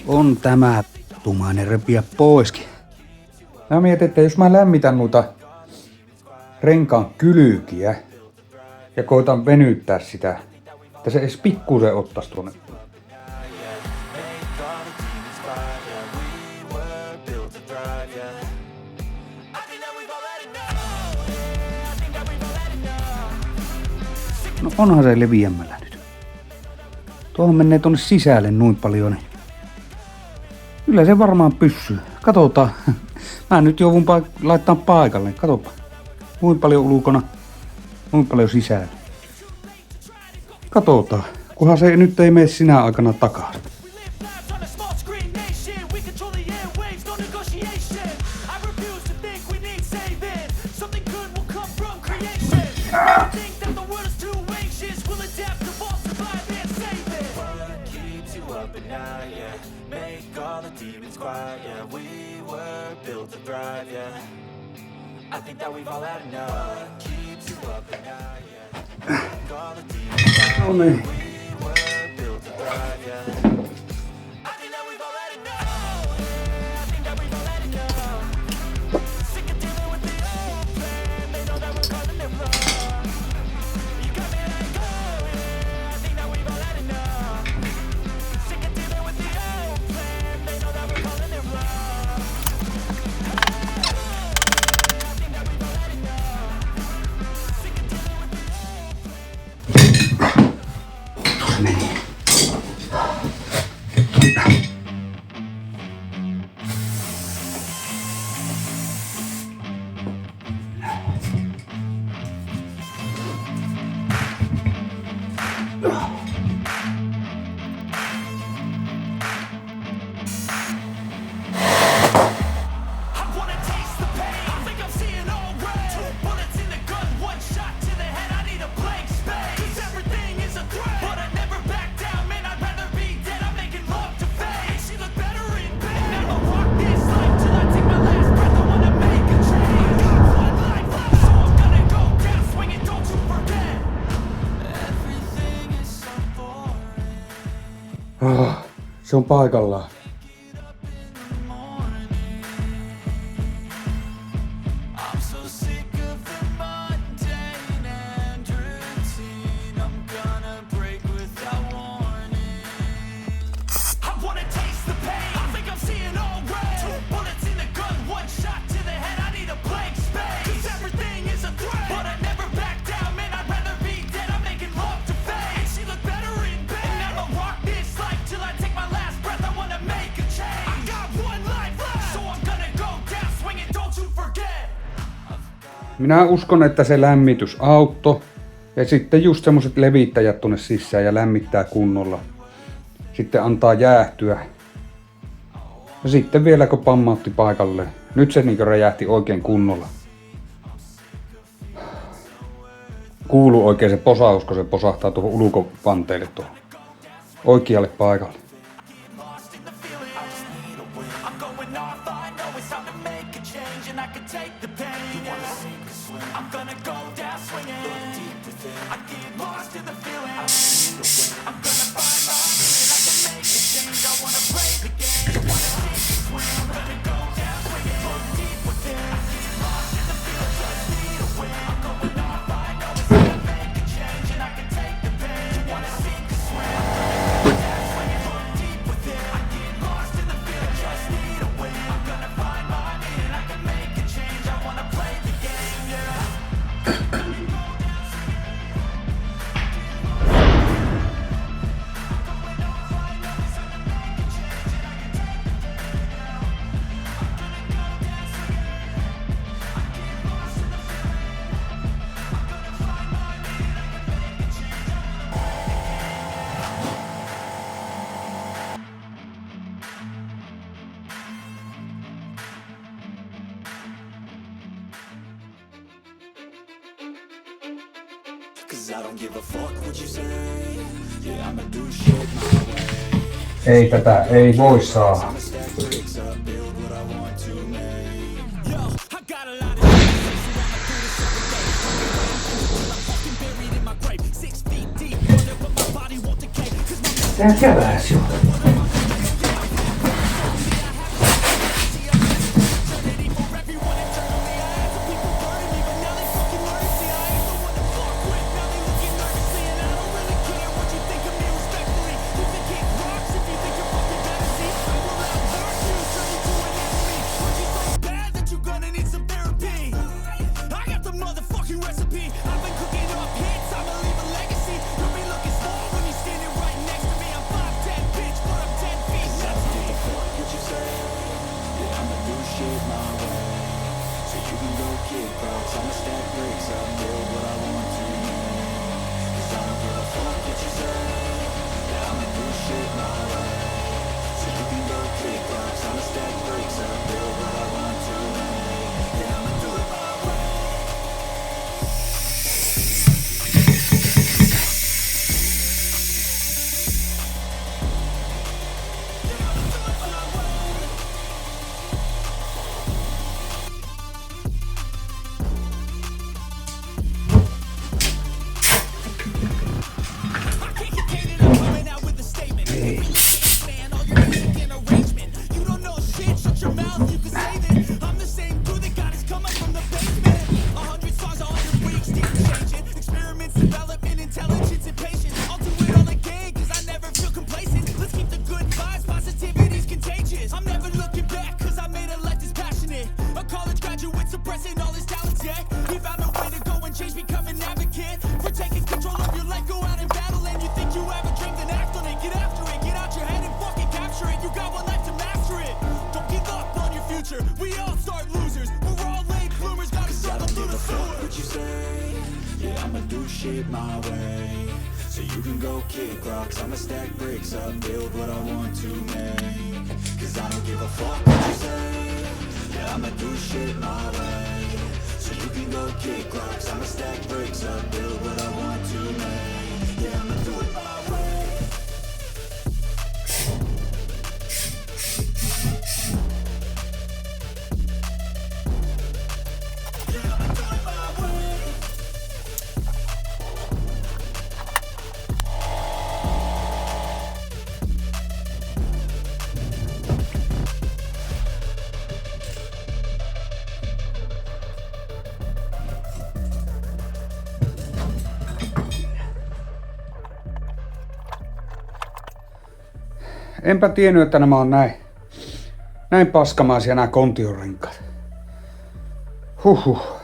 On tämä tumainen repiä poiskin. Mä mietin, että jos mä lämmitän noita renkaan kylkiä ja koitan venyttää sitä, että se edes pikkuisen ottais tuonne. No onhan se leviämällä nyt. Tuohon menee tonne sisälle noin paljon, niin kyllä se varmaan pyssyy. Katsotaan. Mä nyt joudun laittaa paikalle. Katsopa. Noin paljon ulkona, noin paljon sisällä. Katsotaan. Kunhan se nyt ei mene sinä aikana takaisin. No niin. Se on paikallaan. Minä uskon, että se lämmitys auttoi ja sitten just semmoset levittäjät tuonne sisään ja lämmittää kunnolla. Sitten antaa jäähtyä. Ja sitten vielä kun pamahti paikalle. Nyt se niin räjähti oikein kunnolla. Kuuluu oikein se posaus, kun se posahtaa tuohon ulkovanteelle tuohon oikealle paikalle. Ei tätä, ei voi saada. Sehän käväs jo. shit my way. So you can go kick rocks, I'ma stack bricks up, build what I want to make. Cause I don't give a fuck what you say. Yeah, I'ma do shit my way. So you can go kick rocks, I'ma stack bricks up, build what I want to make. Yeah, I'ma do it my way. We all start losers, we're all late bloomers, gotta start to do the fuck what you say. Yeah, I'ma do shit my way. So you can go kick rocks, I'ma stack bricks up, build what I want to make. Cause I don't give a fuck what you say. Yeah, I'ma do shit my way. So you can go kick rocks, I'ma stack bricks up, build what I want to make. Yeah, I'ma do it my way. Enpä tiennyt, että nämä on näin paskamaisia nämä Kontion renkaat. Huhhuh.